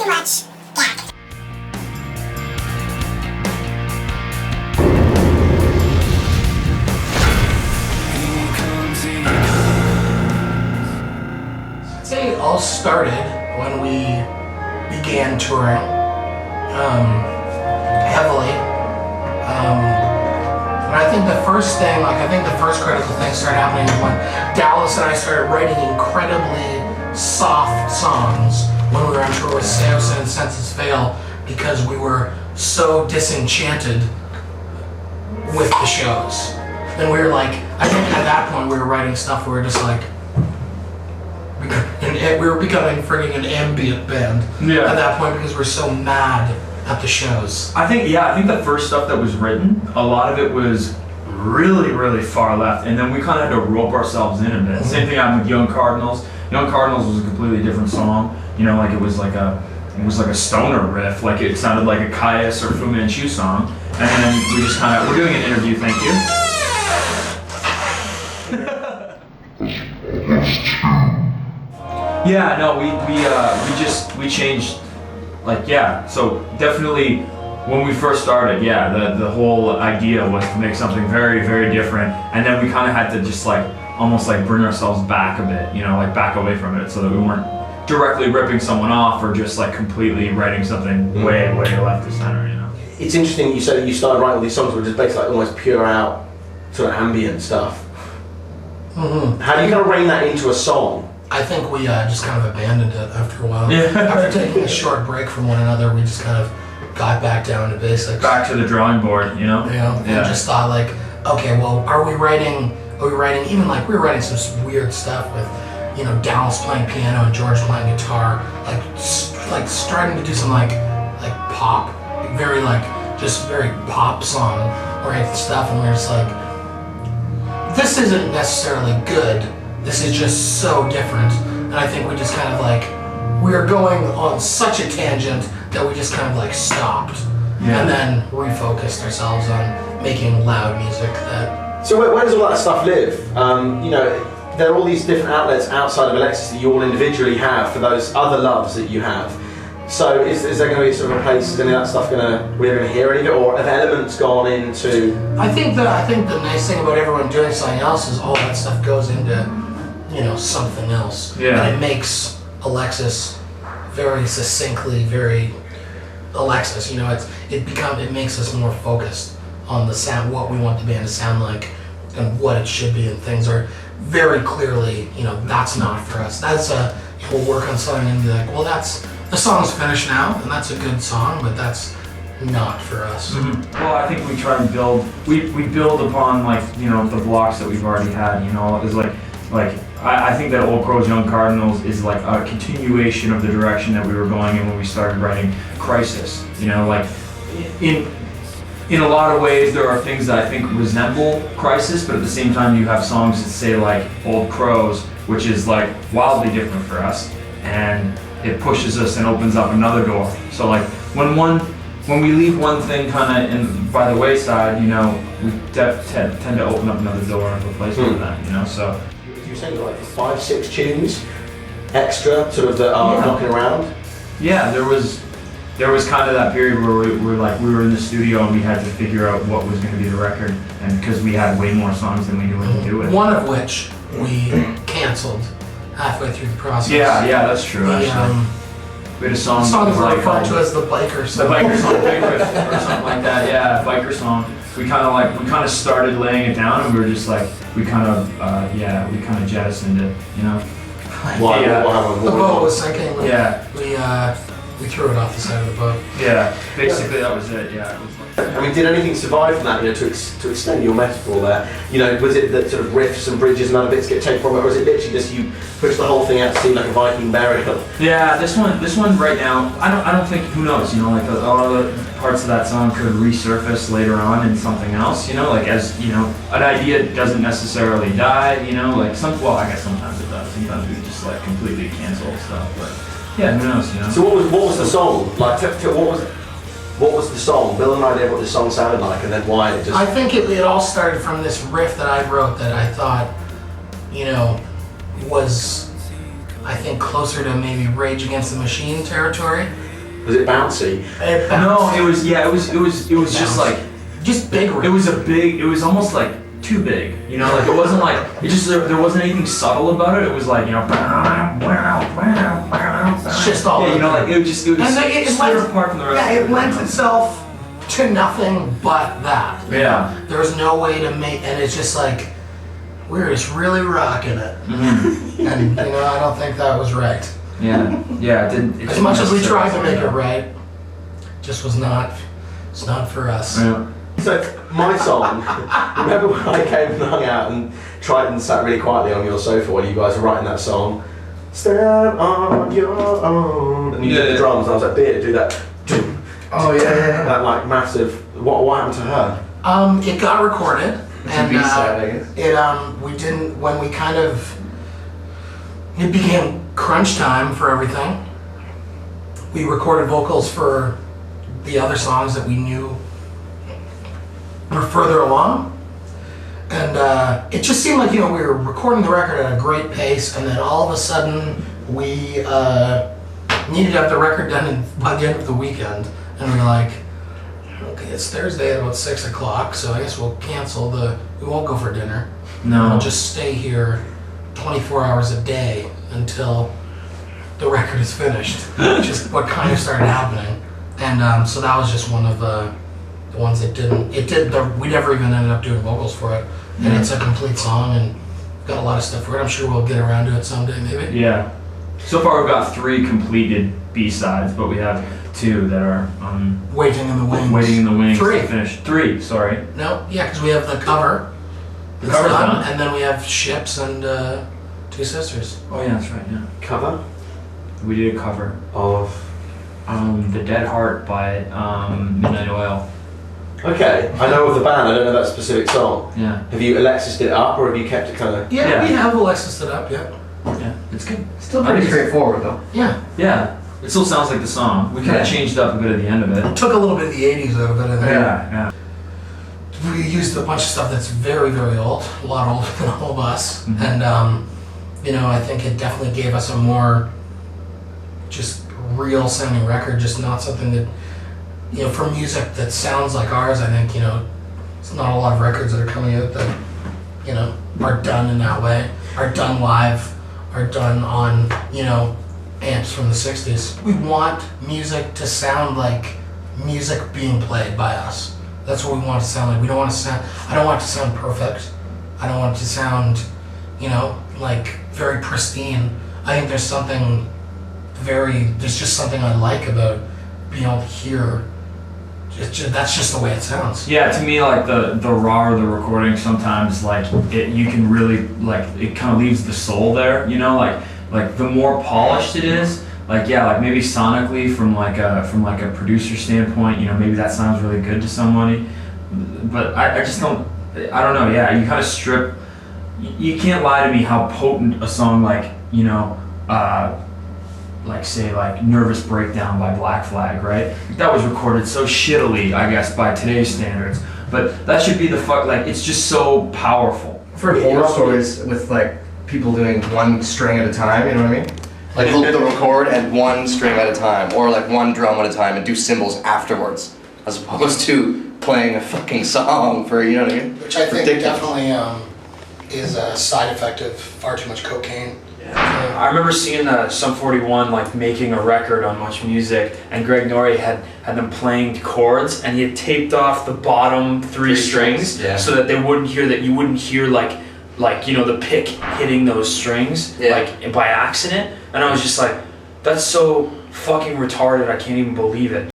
too much gag. I'd say it all started when we began touring heavily. And I think the first thing, the first critical thing started happening when Dallas and I started writing incredibly soft songs when we were on tour with Samson and Senses Fail, because we were so disenchanted with the shows. And we were like, I think at that point we were writing stuff where we were just like, we were becoming freaking an ambient band at that point because we're so mad at the shows. I think the first stuff that was written, a lot of it was really, really far left, and then we kind of had to rope ourselves in a bit. Same thing happened with Young Cardinals. Young Cardinals was a completely different song. You know, like it was like a stoner riff, like it sounded like a Caius or Fu Manchu song. And then we just we're doing an interview, thank you. Yeah, no, we changed, so definitely when we first started, the whole idea was to make something very, very different, and then we kind of had to just almost bring ourselves back a bit, back away from it so that we weren't directly ripping someone off or just completely writing something way, way left to center, It's interesting you say that you started writing all these songs that were just basically almost pure out sort of ambient stuff. Mm-hmm. How do you kind of rein that into a song? I think we just kind of abandoned it after a while. After taking a short break from one another, we just kind of got back down to basics. Back to the drawing board, And just thought okay, well, are we writing, even we were writing some weird stuff with, Dallas playing piano and George playing guitar, starting to do some pop, very very pop song oriented stuff, and we were just this isn't necessarily good. This is just so different, and I think we just kind of we were going on such a tangent that we just kind of stopped, and then refocused ourselves on making loud music. So where does all that stuff live? There are all these different outlets outside of Alexis that you all individually have for those other loves that you have. So is there going to be sort of a place? Is any of that stuff we're going to hear any of it, or have elements gone into? I think the nice thing about everyone doing something else is all that stuff goes into something else. And it makes Alexis very succinctly, very Alexis. It makes us more focused on the sound, what we want the band to sound like, and what it should be, and things are very clearly, that's not for us. That's we'll work on something and be well, the song's finished now, and that's a good song, but that's not for us. Mm-hmm. Well, I think we try and build. We build upon the blocks that we've already had. It's I think that Old Crows, Young Cardinals is a continuation of the direction that we were going in when we started writing Crisis. In a lot of ways, there are things that I think resemble Crisis, but at the same time, you have songs that say Old Crows, which is wildly different for us, and it pushes us and opens up another door. So when we leave one thing kind of by the wayside, we tend to open up another door and replace it with that. So. You were saying 5-6 tunes extra, sort of that are knocking around. Yeah, there was kind of that period where we were in the studio and we had to figure out what was going to be the record, and because we had way more songs than we knew what to do with. One of which we canceled halfway through the process. Yeah, that's true. Actually, we had a song. The song was referred to as the biker song. The biker song, or something like that. Yeah, biker song. We kind of started laying it down, and we were just we kind of jettisoned it, Why? The boat was sinking. Yeah. We threw it off the side of the boat. Yeah, basically that was it. Yeah. Did anything survive from that? To extend your metaphor there, was it that sort of riffs and bridges and other bits get taken from it, or was it literally just you push the whole thing out to seem like a Viking burial? Yeah, this one right now, I don't think, who knows, a lot of the parts of that song could resurface later on in something else, as an idea doesn't necessarily die, I guess sometimes it does. Sometimes we just completely cancel stuff, but. Yeah, who knows, So what was the song? What was the song? Build an idea of what the song sounded like, and then why it just... I think it all started from this riff that I wrote that I thought, was, closer to maybe Rage Against the Machine territory. Was it bouncy? No, it was just like big. It was almost like too big, you know, like it wasn't like there wasn't anything subtle about it. It was like, you know, it's just all you know, like it was split apart from the rest. Yeah, it lent itself to nothing but that. Yeah. There was no way to make, and it's just like we're just really rocking it, Mm-hmm. and you know, I don't think that was right. Yeah, it didn't. As much as we tried to make it right, just was not. It's not for us. Yeah. So my song, remember when I came and hung out and tried and sat really quietly on your sofa while you guys were writing that song? Stand on your own. And you did the drums and I was like, Beer, do that. Oh yeah. That like massive, what happened to her? It got recorded. And B-side, I guess. we didn't, when we kind of, it became crunch time for everything. We recorded vocals for the other songs that we knew were further along. And it just seemed like, you know, we were recording the record at a great pace, and then all of a sudden we needed to have the record done by the end of the weekend. And we were like, okay, it's Thursday at about 6 o'clock, so I guess we'll cancel we won't go for dinner. No. We'll just stay here 24 hours a day until the record is finished, which is what kind of started happening. And so that was just one of the ones that we never even ended up doing vocals for it. And it's a complete song and got a lot of stuff for it. I'm sure we'll get around to it someday, maybe. Yeah. So far we've got 3 completed B-sides, but we have 2 that are Waiting in the Wings. waiting in the wings 3. to finish. 3, sorry. No, yeah, because we have the cover. The cover's done. And then we have Ships and Two Sisters. Oh yeah, that's right, yeah. Cover? We did a cover Of? The Dead Heart by Midnight Oil. Okay, I know of the band, I don't know that specific song. Yeah. Have you Alexised it up or have you kept it kind of... Yeah, Yeah. we have Alexis it up, yeah. Yeah, it's good. Still pretty straightforward though. Yeah. Yeah, it still sounds like the song. We kind of changed up a bit at the end of it. Took a little bit of the 80s out of it, I think. Yeah. We used a bunch of stuff that's very, very old, a lot older than all of us. Mhm. And, you know, I think it definitely gave us a more just real sounding record, just not something that, you know, for music that sounds like ours, I think, you know, it's not a lot of records that are coming out that, you know, are done in that way, are done live, are done on, you know, amps from the 60s. We want music to sound like music being played by us. That's what we want it to sound like. We don't want to sound, I don't want it to sound perfect. I don't want it to sound, you know, like very pristine. I think there's just something I like about being able to hear. That's just the way it sounds. Yeah, to me, like the raw of the recording sometimes, like you can really like it kind of leaves the soul there, you know, like the more polished it is, like maybe sonically from like a producer standpoint, you know, maybe that sounds really good to somebody, but I just don't, I don't know. Yeah, you kind of strip. You can't lie to me how potent a song like, you know, like say like Nervous Breakdown by Black Flag, right? That was recorded so shittily, I guess, by today's standards. But that should be like it's just so powerful. I've heard horror stories with like people doing one string at a time, you know what I mean? Like they'll record at one string at a time, or like one drum at a time and do cymbals afterwards, as opposed to playing a fucking song for, you know what I mean? Which I think Ridiculous. definitely is a side effect of far too much cocaine. I remember seeing Sum 41 like making a record on Much Music, and Greg Norrie had them playing chords, and he had taped off the bottom three strings yeah. so that you wouldn't hear like you know the pick hitting those strings like by accident, and I was just like, that's so fucking retarded, I can't even believe it.